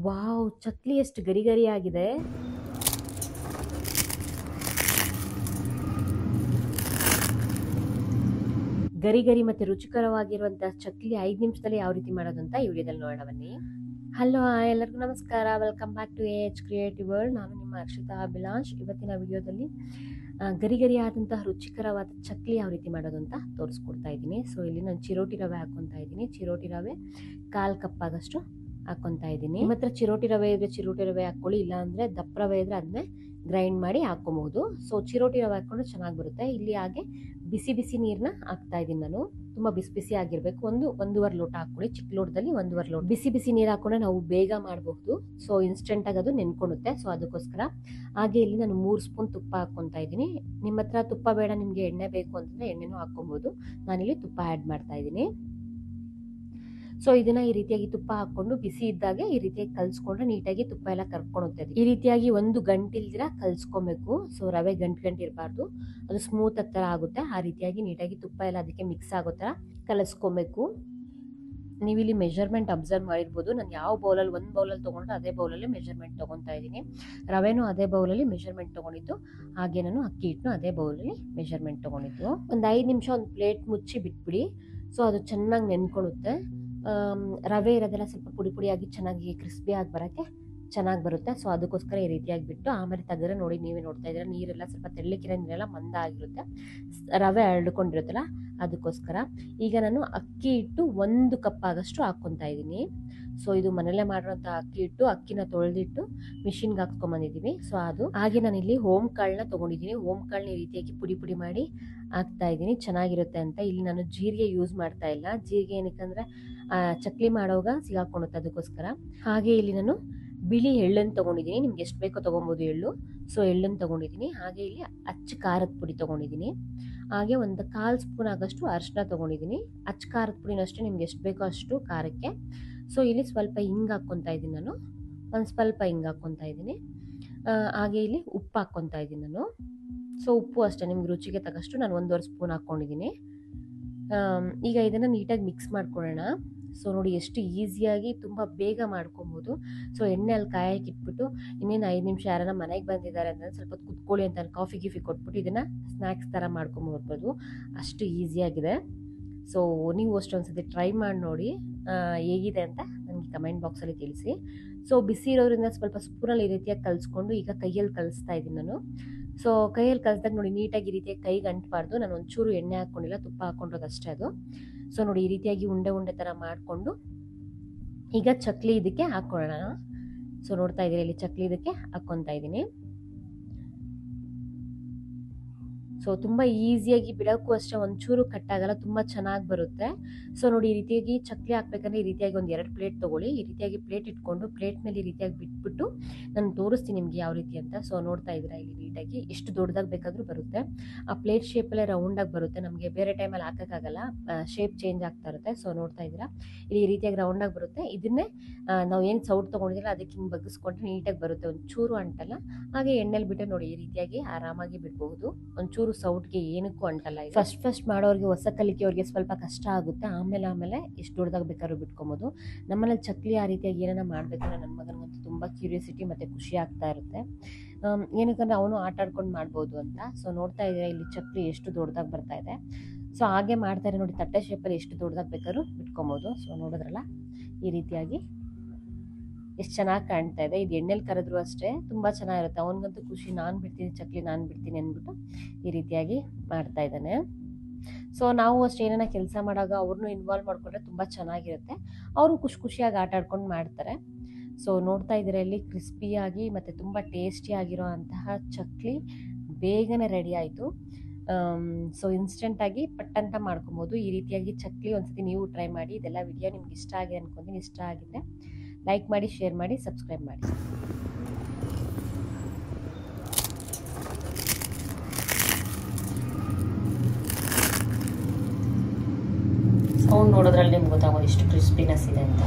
Wow! Chakli ಎಷ್ಟು ಗರಿ ಗರಿಯಾಗಿದೆ. ಗರಿ ಗರಿ ಮತ್ತೆ ರುಚಿಕರವಾಗಿರುವಂತಹ ಚಕ್ಲಿ 5 ನಿಮಿಷದಲ್ಲಿ ಯಾವ ರೀತಿ ಮಾಡೋದು ಅಂತ ಈ ವಿಡಿಯೋದಲ್ಲಿ ನೋಡೋಣ ಬನ್ನಿ. ಹಲೋ ಎಲ್ಲರಿಗೂ ನಮಸ್ಕಾರ. Welcome back to H creative world. ನಾನು ನಿಮ್ಮ ಅರ್ಷಿತಾ ಅಭಿಲಾಷ್. ಇವತ್ತಿನ ವಿಡಿಯೋದಲ್ಲಿ ಗರಿ ಗರಿಯಾದಂತಹ ರುಚಿಕರವಾದ ಚಕ್ಲಿ ಯಾವ ರೀತಿ ಮಾಡೋದು ಅಂತ ತೋರಿಸ್ಕೊಡ್ತಾ ಇದ್ದೀನಿ. ಸೊ ಇಲ್ಲಿ ನಾನು ಚಿರೋಟಿ ರವೆ ಹಾಕ್ಕೊತಾ ಇದ್ದೀನಿ. ಚಿರೋಟಿ ರವೆ 1/4 ಕಪ್ ಆಗಷ್ಟು ಹಾಕ್ಕೊತಾ ಇದ್ದೀನಿ. ನಿಮ್ಮ ಹತ್ರ ಚಿರೋಟಿ ರವೆ ಇದ್ರೆ ಚಿರೋಟಿ ರವೆ ಹಾಕ್ಕೊಳ್ಳಿ, ಇಲ್ಲ ಅಂದರೆ ದಪ್ಪ ರವೆ ಇದ್ರೆ ಅದನ್ನೇ ಗ್ರೈಂಡ್ ಮಾಡಿ ಹಾಕ್ಕೊಬಹುದು. ಸೊ ಚಿರೋಟಿ ರವೆ ಹಾಕ್ಕೊಂಡ್ರೆ ಚೆನ್ನಾಗಿ ಬರುತ್ತೆ. ಇಲ್ಲಿ ಹಾಗೆ ಬಿಸಿ ಬಿಸಿ ನೀರನ್ನ ಹಾಕ್ತಾ ಇದ್ದೀನಿ ನಾನು. ತುಂಬ ಬಿಸಿ ಬಿಸಿ ಆಗಿರಬೇಕು. ಒಂದೂವರೆ ಲೋಟ ಹಾಕ್ಕೊಳ್ಳಿ. ಚಿಕ್ಕ ಲೋಟದಲ್ಲಿ 1.5 ಲೋಟ ಬಿಸಿ ಬಿಸಿ ನೀರು ಹಾಕೊಂಡ್ರೆ ನಾವು ಬೇಗ ಮಾಡಬಹುದು. ಸೊ ಇನ್ಸ್ಟೆಂಟಾಗಿ ಅದು ನೆನ್ಕೊಳ್ಳುತ್ತೆ. ಸೊ ಅದಕ್ಕೋಸ್ಕರ ಹಾಗೆ ಇಲ್ಲಿ ನಾನು 3 ಸ್ಪೂನ್ ತುಪ್ಪ ಹಾಕ್ಕೊತಾ ಇದ್ದೀನಿ. ನಿಮ್ಮ ಹತ್ರ ತುಪ್ಪ ಬೇಡ, ನಿಮಗೆ ಎಣ್ಣೆ ಬೇಕು ಅಂತಂದರೆ ಎಣ್ಣೆನೂ ಹಾಕ್ಕೊಬೋದು. ನಾನಿಲ್ಲಿ ತುಪ್ಪ ಆ್ಯಡ್ ಮಾಡ್ತಾ ಇದ್ದೀನಿ. ಸೊ ಇದನ್ನ ಈ ರೀತಿಯಾಗಿ ತುಪ್ಪ ಹಾಕೊಂಡು ಬಿಸಿ ಇದ್ದಾಗೆ ಈ ರೀತಿಯಾಗಿ ಕಲ್ಸ್ಕೊಂಡ್ರೆ ನೀಟಾಗಿ ತುಪ್ಪ ಎಲ್ಲ ಕರ್ಕೊಳುತ್ತೆ. ಈ ರೀತಿಯಾಗಿ ಒಂದು ಗಂಟಿಲ್ದಿರ ಕಲ್ಸ್ಕೊಬೇಕು. ಸೊ ರವೆ ಗಂಟು ಇರಬಾರ್ದು, ಅದು ಸ್ಮೂತ್ ತರ ಆಗುತ್ತೆ. ಆ ರೀತಿಯಾಗಿ ನೀಟಾಗಿ ತುಪ್ಪ ಎಲ್ಲ ಅದಕ್ಕೆ ಮಿಕ್ಸ್ ಆಗೋ ತರ ಕಲಸ್ಕೊಬೇಕು. ನೀವು ಇಲ್ಲಿ ಮೆಜರ್ಮೆಂಟ್ ಅಬ್ಸರ್ವ್ ಮಾಡಿರ್ಬೋದು. ನಾನು ಯಾವ ಬೌಲಲ್ಲಿ ಒಂದು ಬೌಲಲ್ಲಿ ತೊಗೊಂಡ್ರೆ ಅದೇ ಬೌಲಲ್ಲಿ ಮೆಜರ್ಮೆಂಟ್ ತೊಗೊತಾ ಇದ್ದೀನಿ. ರವೆನೂ ಅದೇ ಬೌಲಲ್ಲಿ ಮೆಜರ್ಮೆಂಟ್ ತೊಗೊಂಡಿದ್ದು, ಹಾಗೆ ನಾನು ಅಕ್ಕಿ ಹಿಟ್ಟನ್ನು ಅದೇ ಬೌಲಲ್ಲಿ ಮೆಜರ್ಮೆಂಟ್ ತೊಗೊಂಡಿದ್ದು. ಒಂದು 5 ನಿಮಿಷ ಒಂದು ಪ್ಲೇಟ್ ಮುಚ್ಚಿ ಬಿಟ್ಬಿಡಿ. ಸೊ ಅದು ಚೆನ್ನಾಗಿ ನೆನ್ಕೊಳ್ಳುತ್ತೆ. ರವೆ ಇರೋದೆಲ್ಲ ಸ್ವಲ್ಪ ಪುಡಿ ಪುಡಿಯಾಗಿ ಚೆನ್ನಾಗಿ ಕ್ರಿಸ್ಪಿ ಆಗಿ ಬರೋಕ್ಕೆ ಚೆನ್ನಾಗಿ ಬರುತ್ತೆ. ಸೊ ಅದಕ್ಕೋಸ್ಕರ ಈ ರೀತಿಯಾಗಿ ಬಿಟ್ಟು ಆಮೇಲೆ ತೆಗೆದ್ರೆ ನೋಡಿ, ನೀವೇ ನೋಡ್ತಾ ಇದ್ದೀರಾ ನೀರೆಲ್ಲ ಸ್ವಲ್ಪ ತೆಳ್ಳಕ್ಕಿರೋ ನೀರೆಲ್ಲ ಮಂದ ಆಗಿರುತ್ತೆ, ರವೆ ಹರಡ್ಕೊಂಡಿರುತ್ತಲ್ಲ ಅದಕ್ಕೋಸ್ಕರ. ಈಗ ನಾನು ಅಕ್ಕಿ ಹಿಟ್ಟು 1 ಕಪ್ ಆಗಷ್ಟು ಹಾಕ್ಕೊತಾ ಇದ್ದೀನಿ. ಸೊ ಇದು ಮನೆಯಲ್ಲೇ ಮಾಡಿರೋಂಥ ಅಕ್ಕಿ ಹಿಟ್ಟು. ಅಕ್ಕಿನ ತೊಳೆದಿಟ್ಟು ಮಿಷಿನ್ಗೆ ಹಾಕ್ಸ್ಕೊಂಬಂದಿದ್ದೀವಿ. ಸೊ ಅದು ಹಾಗೆ ನಾನಿಲ್ಲಿ ಓಮ್ ಕಾಳನ್ನ ತೊಗೊಂಡಿದ್ದೀನಿ. ಓಮ್ ಕಾಳನ್ನ ಈ ರೀತಿಯಾಗಿ ಪುಡಿ ಪುಡಿ ಮಾಡಿ ಹಾಕ್ತಾ ಇದ್ದೀನಿ, ಚೆನ್ನಾಗಿರುತ್ತೆ ಅಂತ. ಇಲ್ಲಿ ನಾನು ಜೀರಿಗೆ ಯೂಸ್ ಮಾಡ್ತಾ ಇಲ್ಲ. ಜೀರಿಗೆ ಏನಕ್ಕಂದ್ರೆ ಚಕ್ಲಿ ಮಾಡೋವಾಗ ಸಿಗಾಕೊಳ್ಳುತ್ತೆ, ಅದಕ್ಕೋಸ್ಕರ. ಹಾಗೆ ಇಲ್ಲಿ ನಾನು ಬಿಳಿ ಎಳ್ಳನ್ನು ತೊಗೊಂಡಿದ್ದೀನಿ. ನಿಮ್ಗೆ ಎಷ್ಟು ಬೇಕೋ ತೊಗೊಬೋದು ಎಳ್ಳು. ಸೊ ಎಳ್ಳನ್ನು ತೊಗೊಂಡಿದ್ದೀನಿ. ಹಾಗೆ ಇಲ್ಲಿ ಅಚ್ಚ ಖಾರದ ಪುಡಿ ತೊಗೊಂಡಿದ್ದೀನಿ. ಹಾಗೆ ಒಂದು 1/4 ಸ್ಪೂನ್ ಆಗಷ್ಟು ಅರಿಶಿನ ತೊಗೊಂಡಿದ್ದೀನಿ. ಅಚ್ಚ ಖಾರದ ಪುಡಿನಷ್ಟೇ ನಿಮ್ಗೆ ಎಷ್ಟು ಬೇಕೋ ಅಷ್ಟು ಖಾರಕ್ಕೆ. ಸೊ ಇಲ್ಲಿ ಸ್ವಲ್ಪ ಹಿಂಗೆ ಹಾಕ್ಕೊತಾ ಇದ್ದೀನಿ ನಾನು. ಒಂದು ಸ್ವಲ್ಪ ಹಿಂಗೆ ಹಾಕ್ಕೊತಾ ಇದ್ದೀನಿ. ಹಾಗೆ ಇಲ್ಲಿ ಉಪ್ಪು ಹಾಕ್ಕೊತಾ ಇದ್ದೀನಿ ನಾನು. ಸೊ ಉಪ್ಪು ಅಷ್ಟೇ ನಿಮ್ಗೆ ರುಚಿಗೆ ತಕ್ಕಷ್ಟು ನಾನು 1.5 ಸ್ಪೂನ್ ಹಾಕ್ಕೊಂಡಿದ್ದೀನಿ. ಈಗ ಇದನ್ನು ನೀಟಾಗಿ ಮಿಕ್ಸ್ ಮಾಡ್ಕೊಳ್ಳೋಣ. ಸೊ ನೋಡಿ ಎಷ್ಟು ಈಸಿಯಾಗಿ ತುಂಬ ಬೇಗ ಮಾಡ್ಕೊಬೋದು. ಸೊ ಎಣ್ಣೆ ಅಲ್ಲಿ ಕಾಯಕ್ಕೆ ಇಟ್ಬಿಟ್ಟು ಇನ್ನೇನು 5 ನಿಮಿಷ ಯಾರನ್ನ ಮನೆಗೆ ಬಂದಿದ್ದಾರೆ ಅಂದರೆ ಸ್ವಲ್ಪ ಕುತ್ಕೊಳ್ಳಿ ಅಂತ ಕಾಫಿ ಗಿಫಿ ಕೊಟ್ಬಿಟ್ಟು ಇದನ್ನು ಸ್ನ್ಯಾಕ್ಸ್ ಥರ ಮಾಡ್ಕೊಂಬರ್ಬೋದು. ಅಷ್ಟು ಈಸಿಯಾಗಿದೆ. ಸೊ ನೀವು ಅಷ್ಟೊಂದ್ಸತಿ ಟ್ರೈ ಮಾಡಿ ನೋಡಿ ಹೇಗಿದೆ ಅಂತ ನನಗೆ ಕಮೆಂಟ್ ಬಾಕ್ಸಲ್ಲಿ ತಿಳಿಸಿ. ಸೊ ಬಿಸಿ ಇರೋದ್ರಿಂದ ಸ್ವಲ್ಪ ಸ್ಪೂನಲ್ಲಿ ಈ ರೀತಿಯಾಗಿ ಕಲಿಸ್ಕೊಂಡು ಈಗ ಕೈಯಲ್ಲಿ ಕಲಿಸ್ತಾ ಇದ್ದೀನಿ ನಾನು. ಸೊ ಕೈಯಲ್ಲಿ ಕಲಿಸ್ದಾಗ ನೋಡಿ ನೀಟಾಗಿ ಈ ರೀತಿಯಾಗಿ ಕೈಗೆ ಅಂಟಬಾರ್ದು. ನಾನು ಒಂಚೂರು ಎಣ್ಣೆ ಹಾಕ್ಕೊಂಡಿಲ್ಲ, ತುಪ್ಪ ಹಾಕ್ಕೊಂಡಿರೋದಷ್ಟೇ ಅದು. ಸೊ ನೋಡಿ ಈ ರೀತಿಯಾಗಿ ಉಂಡೆ ಉಂಡೆ ಥರ ಮಾಡಿಕೊಂಡು ಈಗ ಚಕ್ಲಿ ಇದಕ್ಕೆ ಹಾಕ್ಕೊಳ್ಳೋಣ. ಸೊ ನೋಡ್ತಾ ಇದ್ದೀರಿ, ಇಲ್ಲಿ ಚಕ್ಲಿ ಇದಕ್ಕೆ ಹಾಕ್ಕೊತಾ ಇದ್ದೀನಿ. ಸೊ ತುಂಬ ಈಸಿಯಾಗಿ ಬಿಡೋಕ್ಕೂ ಅಷ್ಟೇ, ಒಂಚೂರು ಕಟ್ಟಾಗಲ್ಲ, ತುಂಬ ಚೆನ್ನಾಗಿ ಬರುತ್ತೆ. ಸೊ ನೋಡಿ ಈ ರೀತಿಯಾಗಿ ಚಕ್ಲಿ ಹಾಕ್ಬೇಕಂದ್ರೆ ಈ ರೀತಿಯಾಗಿ ಒಂದು 2 ಪ್ಲೇಟ್ ತೊಗೊಳ್ಳಿ. ಈ ರೀತಿಯಾಗಿ ಪ್ಲೇಟ್ ಇಟ್ಕೊಂಡು ಪ್ಲೇಟ್ ಮೇಲೆ ಈ ರೀತಿಯಾಗಿ ಬಿಟ್ಬಿಟ್ಟು ನಾನು ತೋರಿಸ್ತೀನಿ ನಿಮಗೆ ಯಾವ ರೀತಿ ಅಂತ. ಸೊ ನೋಡ್ತಾ ಇದ್ದೀರಾ ಇಲ್ಲಿ ನೀಟಾಗಿ ಎಷ್ಟು ದೊಡ್ಡದಾಗಿ ಬೇಕಾದರೂ ಬರುತ್ತೆ. ಆ ಪ್ಲೇಟ್ ಶೇಪಲ್ಲೇ ರೌಂಡಾಗಿ ಬರುತ್ತೆ. ನಮಗೆ ಬೇರೆ ಟೈಮಲ್ಲಿ ಹಾಕೋಕ್ಕಾಗಲ್ಲ, ಶೇಪ್ ಚೇಂಜ್ ಆಗ್ತಾ ಇರುತ್ತೆ. ಸೊ ನೋಡ್ತಾ ಇದ್ದೀರಾ ಇಲ್ಲಿ ಈ ರೀತಿಯಾಗಿ ರೌಂಡಾಗಿ ಬರುತ್ತೆ. ಇದನ್ನೇ ನಾವು ಏನು ಸೌಟ್ ತೊಗೊಂಡಿದ್ದೀರ ಅದಕ್ಕೆ ಹಿಂಗೆ ಬಗ್ಗಿಸ್ಕೊಂಡ್ರೆ ನೀಟಾಗಿ ಬರುತ್ತೆ, ಒಂಚೂರು ಅಂಟಲ್ಲ. ಹಾಗೆ ಎಣ್ಣೆಲಿ ಬಿಟ್ಟರೆ ನೋಡಿ ಈ ರೀತಿಯಾಗಿ ಆರಾಮಾಗಿ ಬಿಡ್ಬಹುದು. ಒಂಚೂರು ಸೌಟ್ಗೆ ಏನಕ್ಕೂ ಅಂಟಲ್ಲ. ಫಸ್ಟ್ ಮಾಡೋರಿಗೆ, ಹೊಸ ಕಲಿಕೆಯವ್ರಿಗೆ ಸ್ವಲ್ಪ ಕಷ್ಟ ಆಗುತ್ತೆ. ಆಮೇಲೆ ಎಷ್ಟು ದೊಡ್ಡದಾಗ ಬೇಕಾದ್ರೂ ಬಿಟ್ಕೊಬೋದು. ನಮ್ಮಲ್ಲಿ ಚಕ್ಲಿ ಆ ರೀತಿಯಾಗಿ ಏನಾರ ಮಾಡಬೇಕಂದ್ರೆ ನನ್ನ ಮಗನಿಗಂತೂ ತುಂಬ ಕ್ಯೂರಿಯಾಸಿಟಿ ಮತ್ತು ಖುಷಿ ಆಗ್ತಾ ಇರುತ್ತೆ. ಏನಕ್ಕಂದ್ರೆ ಅವನು ಆಟ ಆಡ್ಕೊಂಡು ಮಾಡ್ಬೋದು ಅಂತ. ಸೊ ನೋಡ್ತಾ ಇದ್ದೀರಾ ಇಲ್ಲಿ ಚಕ್ಲಿ ಎಷ್ಟು ದೊಡ್ಡದಾಗಿ ಬರ್ತಾ ಇದೆ. ಸೊ ಹಾಗೆ ಮಾಡ್ತಾರೆ ನೋಡಿ, ತಟ್ಟೆ ಶೇಪಲ್ಲಿ ಎಷ್ಟು ದೊಡ್ಡದಾಗಿ ಬೇಕಾದ್ರೂ ಬಿಟ್ಕೊಬೋದು. ಸೊ ನೋಡಿದ್ರಲ್ಲ ಈ ರೀತಿಯಾಗಿ ಎಷ್ಟು ಚೆನ್ನಾಗಿ ಕಾಣ್ತಾ ಇದೆ. ಇದು ಎಣ್ಣೆಲಿ ಕರೆದ್ರು ಅಷ್ಟೇ ತುಂಬ ಚೆನ್ನಾಗಿರುತ್ತೆ. ಅವನಿಗಂತೂ ಖುಷಿ, ನಾನು ಬಿಡ್ತೀನಿ ಚಕ್ಲಿ, ನಾನು ಬಿಡ್ತೀನಿ ಅಂದ್ಬಿಟ್ಟು ಈ ರೀತಿಯಾಗಿ ಮಾಡ್ತಾ ಇದ್ದಾನೆ. ಸೊ ನಾವು ಅಷ್ಟೇ ಏನಾರ ಕೆಲಸ ಮಾಡುವಾಗ ಅವ್ರನ್ನೂ ಇನ್ವಾಲ್ವ್ ಮಾಡಿಕೊಂಡ್ರೆ ತುಂಬ ಚೆನ್ನಾಗಿರುತ್ತೆ. ಅವರು ಖುಷಿಯಾಗಿ ಆಟ ಆಡ್ಕೊಂಡು ಮಾಡ್ತಾರೆ. ಸೊ ನೋಡ್ತಾ ಇದ್ದೀರಾ ಇಲ್ಲಿ ಕ್ರಿಸ್ಪಿಯಾಗಿ ಮತ್ತು ತುಂಬ ಟೇಸ್ಟಿಯಾಗಿರೋ ಅಂತಹ ಚಕ್ಲಿ ಬೇಗನೆ ರೆಡಿ ಆಯಿತು. ಸೊ ಇನ್ಸ್ಟೆಂಟಾಗಿ ಪಟ್ಟಂತ ಮಾಡ್ಕೊಬೋದು. ಈ ರೀತಿಯಾಗಿ ಚಕ್ಲಿ ಒಂದ್ಸತಿ ನೀವು ಟ್ರೈ ಮಾಡಿ. ಇದೆಲ್ಲ ವಿಡಿಯೋ ನಿಮ್ಗೆ ಇಷ್ಟ ಆಗಿದೆ ಅನ್ಕೊಂತೀನಿ. ಇಷ್ಟ ಆಗಿದ್ರೆ ಲೈಕ್ ಮಾಡಿ, ಶೇರ್ ಮಾಡಿ, ಸಬ್ಸ್ಕ್ರೈಬ್ ಮಾಡಿ. ಸೌಂಡ್ ನೋಡೋದ್ರಲ್ಲಿ ನಿಮ್ಗೆ ಗೊತ್ತಾಗೋದು ಎಷ್ಟು ಕ್ರಿಸ್ಪಿನೆಸ್ ಇದೆ ಅಂತ.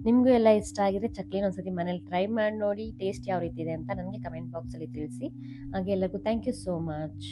ನಿಮಗೂ ಎಲ್ಲ ಇಷ್ಟ ಆಗಿದ್ರೆ ಚಕ್ಲಿನ ಒಂದ್ಸತಿ ಮನೇಲಿ ಟ್ರೈ ಮಾಡಿ ನೋಡಿ. ಟೇಸ್ಟ್ ಯಾವ ರೀತಿ ಇದೆ ಅಂತ ನನಗೆ ಕಮೆಂಟ್ ಬಾಕ್ಸಲ್ಲಿ ತಿಳಿಸಿ. ಹಾಗೆ ಎಲ್ಲರಿಗೂ ಥ್ಯಾಂಕ್ ಯು ಸೋ ಮಚ್.